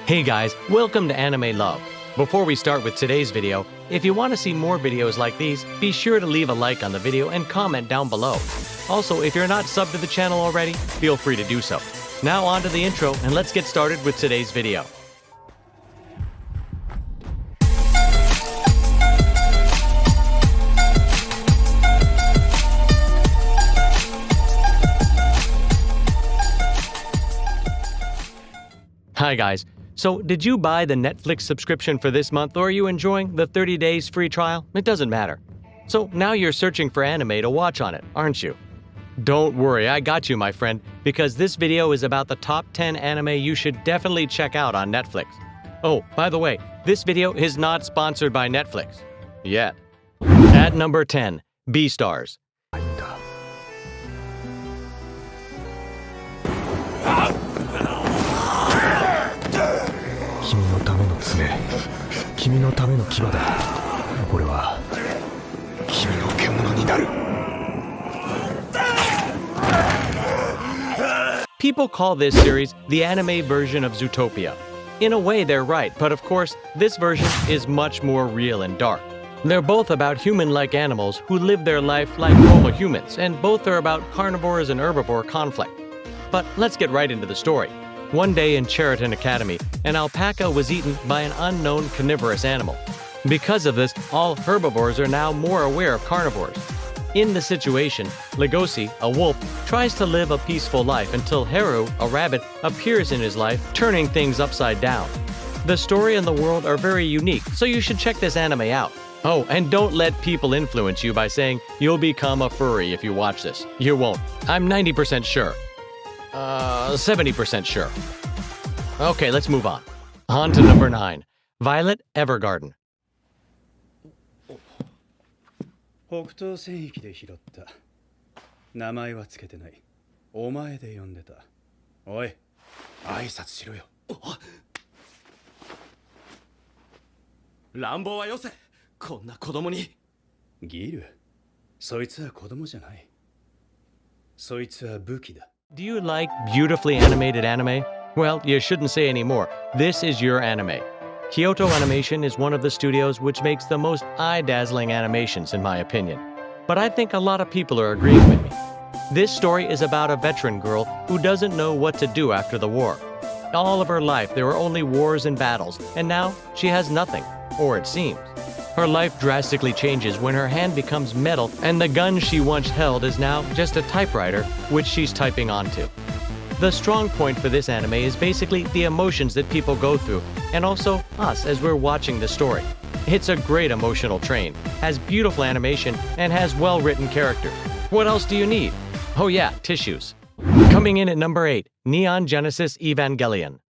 Hey guys, welcome to Animelove. Before we start with today's video, if you want to see more videos like these, be sure to leave a like on the video and comment down below. Also, if you're not subbed to the channel already, feel free to do so. Now on to the intro, and let's get started with today's video. Hi guys. So, did you buy the Netflix subscription for this month, or are you enjoying the 30 days free trial? It doesn't matter. So, now you're searching for anime to watch on it, aren't you? Don't worry, I got you, my friend, because this video is about the top 10 anime you should definitely check out on Netflix. Oh, by the way, this video is not sponsored by Netflix. Yet. At number 10, BStars. 君のための爪、君のための牙だ。俺は君の獣になる。 People call this series the anime version of Zootopia. In a way, they're right, but of course, this version is much more real and dark. They're both about human-like animals who live their life like normal humans, and both are about carnivores and herbivore conflict. But let's get right into the story. One day in Cheriton Academy, an alpaca was eaten by an unknown carnivorous animal. Because of this, all herbivores are now more aware of carnivores. In the situation, Legosi, a wolf, tries to live a peaceful life until Haru, a rabbit, appears in his life, turning things upside down. The story and the world are very unique, so you should check this anime out. Oh, and don't let people influence you by saying you'll become a furry if you watch this. You won't. I'm 90% sure. 70% sure. Okay, let's move on. On to number 9. Violet Evergarden. 北東戦域で拾った。名前はつけてない。お前で呼んでた。おい、挨拶しろよ。乱暴はよせ。こんな子供に。ギル、そいつは子供じゃない。そいつは武器だ。 Do you like beautifully animated anime? Well, you shouldn't say anymore. This is your anime. Kyoto Animation is one of the studios which makes the most eye-dazzling animations, in my opinion. But I think a lot of people are agreeing with me. This story is about a veteran girl who doesn't know what to do after the war. All of her life, there were only wars and battles, and now she has nothing, or it seems. Her life drastically changes when her hand becomes metal and the gun she once held is now just a typewriter which she's typing onto. The strong point for this anime is basically the emotions that people go through, and also us as we're watching the story. It's a great emotional train, has beautiful animation, and has well-written characters. What else do you need? Oh yeah, tissues. Coming in at number 8, Neon Genesis Evangelion.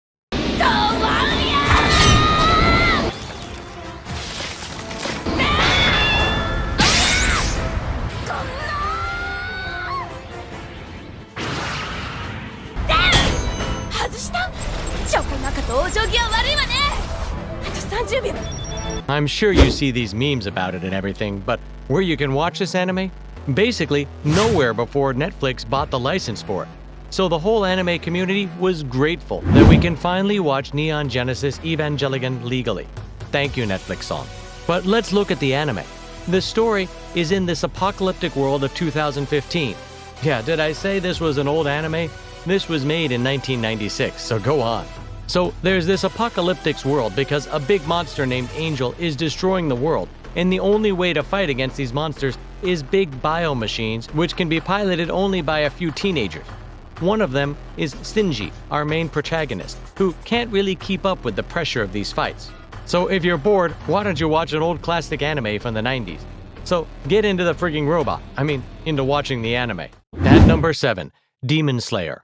I'm sure you see these memes about it and everything, but where you can watch this anime? Basically, nowhere before Netflix bought the license for it. So the whole anime community was grateful that we can finally watch Neon Genesis Evangelion legally. Thank you, Netflix song. But let's look at the anime. The story is in this apocalyptic world of 2015. Yeah, did I say this was an old anime? This was made in 1996, so go on. So there's this apocalyptic world because a big monster named Angel is destroying the world, and the only way to fight against these monsters is big bio-machines which can be piloted only by a few teenagers. One of them is Shinji, our main protagonist, who can't really keep up with the pressure of these fights. So if you're bored, why don't you watch an old classic anime from the 90s? So get into the frigging robot, into watching the anime. At number 7, Demon Slayer.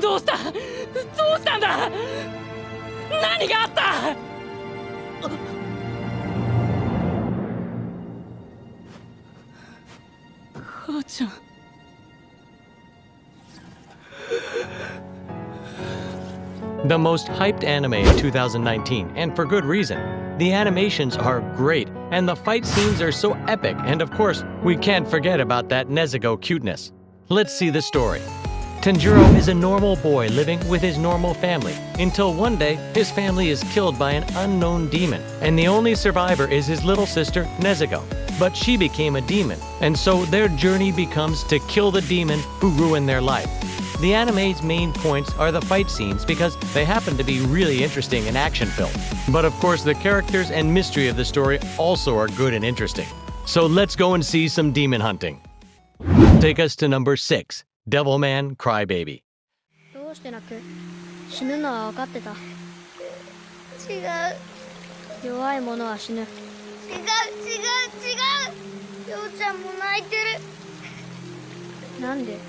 どうしたんだ。何があった。母ちゃん。the most hyped anime in 2019, and for good reason. The animations are great, and the fight scenes are so epic, and of course, we can't forget about that Nezuko cuteness. Let's see the story. Tanjiro is a normal boy living with his normal family, until one day, his family is killed by an unknown demon, and the only survivor is his little sister, Nezuko. But she became a demon, and so their journey becomes to kill the demon who ruined their life. The anime's main points are the fight scenes because they happen to be really interesting and action-filled. But of course, the characters and mystery of the story also are good and interesting. So let's go and see some demon hunting. Take us to number 6, Devilman Crybaby. どうして泣く？死ぬのは分かってた。違う。弱い者は死ぬ。違う。りょうちゃんも泣いてる。なんで？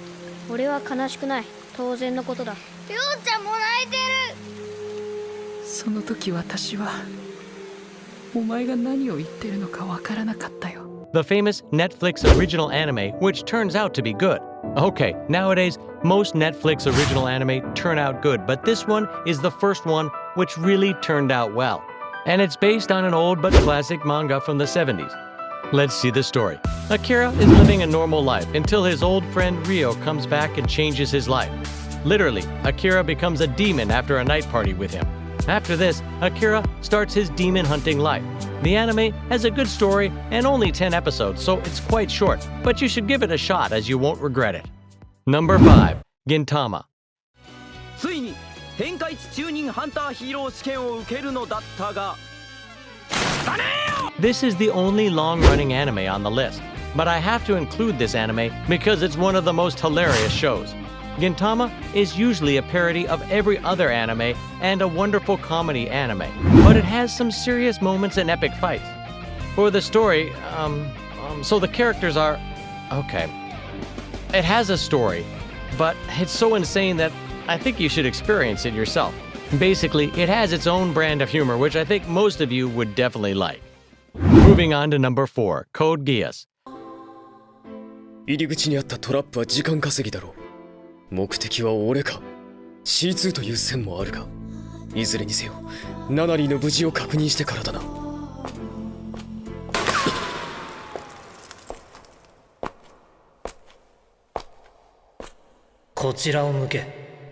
俺は悲しくない。当然のことだ。りょうちゃんも泣いてる。その時私はお前が何を言ってるのかわからなかったよ。The famous Netflix original anime, which turns out to be good. Okay, nowadays, most Netflix original anime turn out good, but this one is the first one which really turned out well. And it's based on an old but classic manga from the 70s. Let's see the story. Akira is living a normal life until his old friend Ryo comes back and changes his life. Literally, Akira becomes a demon after a night party with him. After this, Akira starts his demon hunting life. The anime has a good story and only 10 episodes, so it's quite short, but you should give it a shot as you won't regret it. Number 5, Gintama. ついに天下一中忍ハンターヒーロー試験を受けるのだったが This is the only long-running anime on the list, but I have to include this anime because it's one of the most hilarious shows. Gintama is usually a parody of every other anime and a wonderful comedy anime, but it has some serious moments and epic fights. For the story, so the characters are... okay. It has a story, but it's so insane that I think you should experience it yourself. Basically, it has its own brand of humor, which I think most of you would definitely like. Moving on to number 4, Code Geass. 入り口にあったトラップは時間稼ぎだろう。目的は俺か C2 という線もあるが、いずれにせよナナリーの無事を確認してからだな。こちらを向け、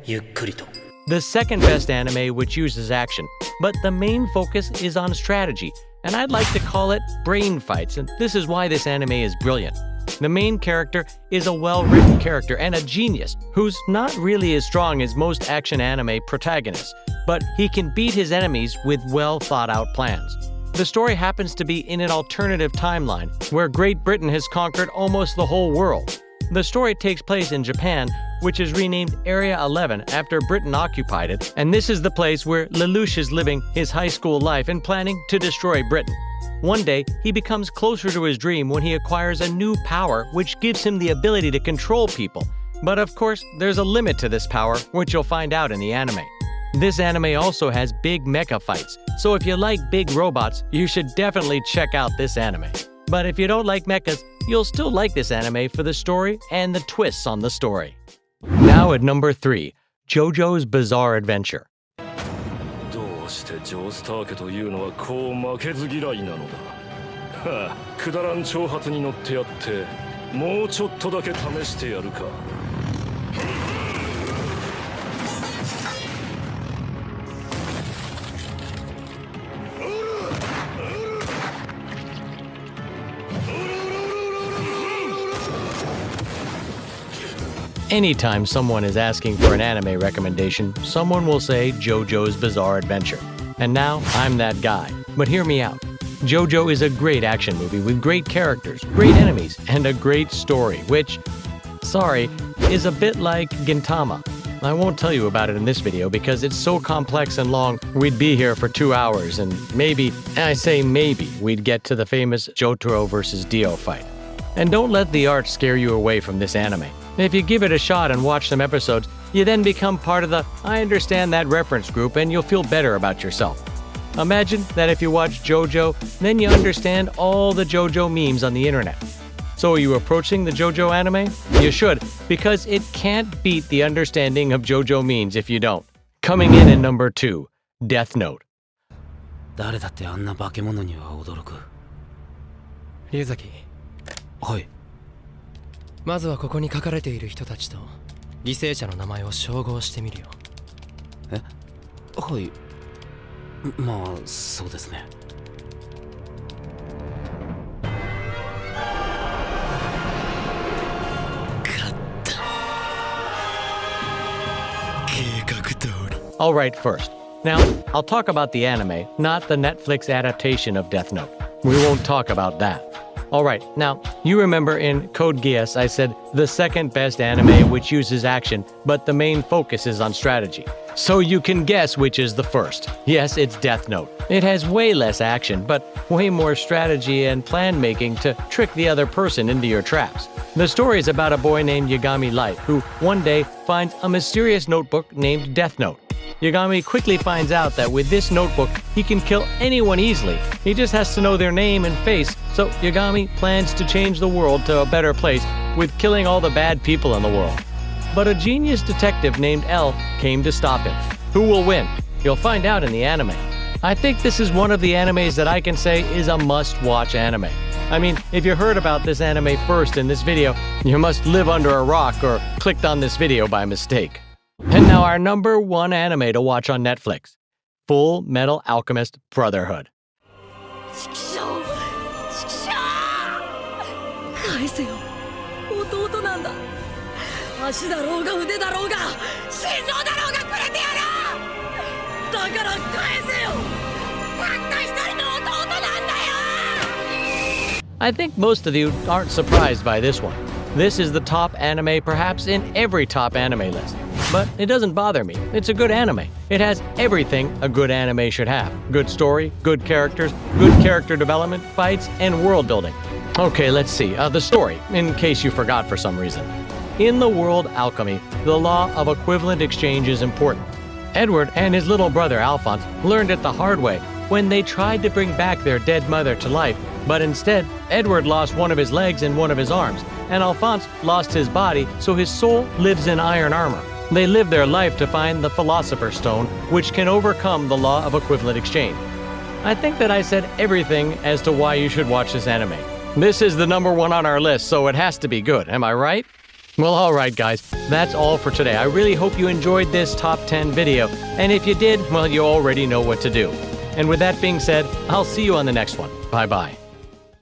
ゆっくりと。The second best anime which uses action, but the main focus is on strategy, and I'd like to call it brain fights, and this is why this anime is brilliant. The main character is a well-written character and a genius who's not really as strong as most action anime protagonists, but he can beat his enemies with well-thought-out plans. The story happens to be in an alternative timeline where Great Britain has conquered almost the whole world. The story takes place in Japan, which is renamed Area 11 after Britain occupied it, and this is the place where Lelouch is living his high school life and planning to destroy Britain. One day, he becomes closer to his dream when he acquires a new power which gives him the ability to control people. But of course, there's a limit to this power, which you'll find out in the anime. This anime also has big mecha fights, so if you like big robots, you should definitely check out this anime. But if you don't like mechas, you'll still like this anime for the story and the twists on the story. Now at number 3, JoJo's Bizarre Adventure. どうしてジョースター家というのはこう負けず嫌いなのだ。はあ、くだらん挑発に乗ってやって、もうちょっとだけ試してやるか。Anytime someone is asking for an anime recommendation, someone will say JoJo's Bizarre Adventure. And now, I'm that guy. But hear me out. JoJo is a great action movie with great characters, great enemies, and a great story, which, sorry, is a bit like Gintama. I won't tell you about it in this video because it's so complex and long, we'd be here for 2 hours, and maybe, I say maybe, we'd get to the famous Jotaro versus Dio fight. And don't let the art scare you away from this anime. If you give it a shot and watch some episodes, you then become part of the I understand that reference group and you'll feel better about yourself. Imagine that if you watch JoJo, then you understand all the JoJo memes on the internet. So are you approaching the JoJo anime? You should, because it can't beat the understanding of JoJo memes if you don't. Coming in at number 2, Death Note. 誰だってあんな化け物には驚く。龍崎、はい。まずはここに書かれている人たちと犠牲者の名前を照合してみるよ。え、はい。まあそうですね。勝った。計画通り。 Alright, first. Now, I'll talk about the anime, not the Netflix adaptation of Death Note. We won't talk about that. Alright, now, you remember in Code Geass I said the second best anime which uses action, but the main focus is on strategy. So you can guess which is the first. Yes, it's Death Note. It has way less action, but way more strategy and plan making to trick the other person into your traps. The story is about a boy named Yagami Light who, one day, finds a mysterious notebook named Death Note. Yagami quickly finds out that with this notebook, he can kill anyone easily. He just has to know their name and face, so Yagami plans to change the world to a better place with killing all the bad people in the world. But a genius detective named L came to stop him. Who will win? You'll find out in the anime. I think this is one of the animes that I can say is a must-watch anime. I mean, if you heard about this anime first in this video, you must live under a rock or clicked on this video by mistake. And now our number 1 anime to watch on Netflix, Full Metal Alchemist Brotherhood. 返せよ、弟なんだ。足だろうが腕だろうが心臓だろうがくれてやる。だから返せよ。たった一人の弟なんだよ。 I think most of you aren't surprised by this one. This is the top anime perhaps in every top anime list. But it doesn't bother me. It's a good anime. It has everything a good anime should have. Good story, good characters, good character development, fights, and world building. Okay, let's see. The story, in case you forgot for some reason. In the world alchemy, the law of equivalent exchange is important. Edward and his little brother Alphonse learned it the hard way when they tried to bring back their dead mother to life, but instead, Edward lost one of his legs and one of his arms, and Alphonse lost his body, so his soul lives in iron armor. They live their life to find the Philosopher's Stone, which can overcome the law of equivalent exchange. I think that I said everything as to why you should watch this anime. This is the number 1 on our list, so it has to be good, am I right? Well, alright guys, that's all for today. I really hope you enjoyed this top 10 video, and if you did, well, you already know what to do. And with that being said, I'll see you on the next one. Bye-bye.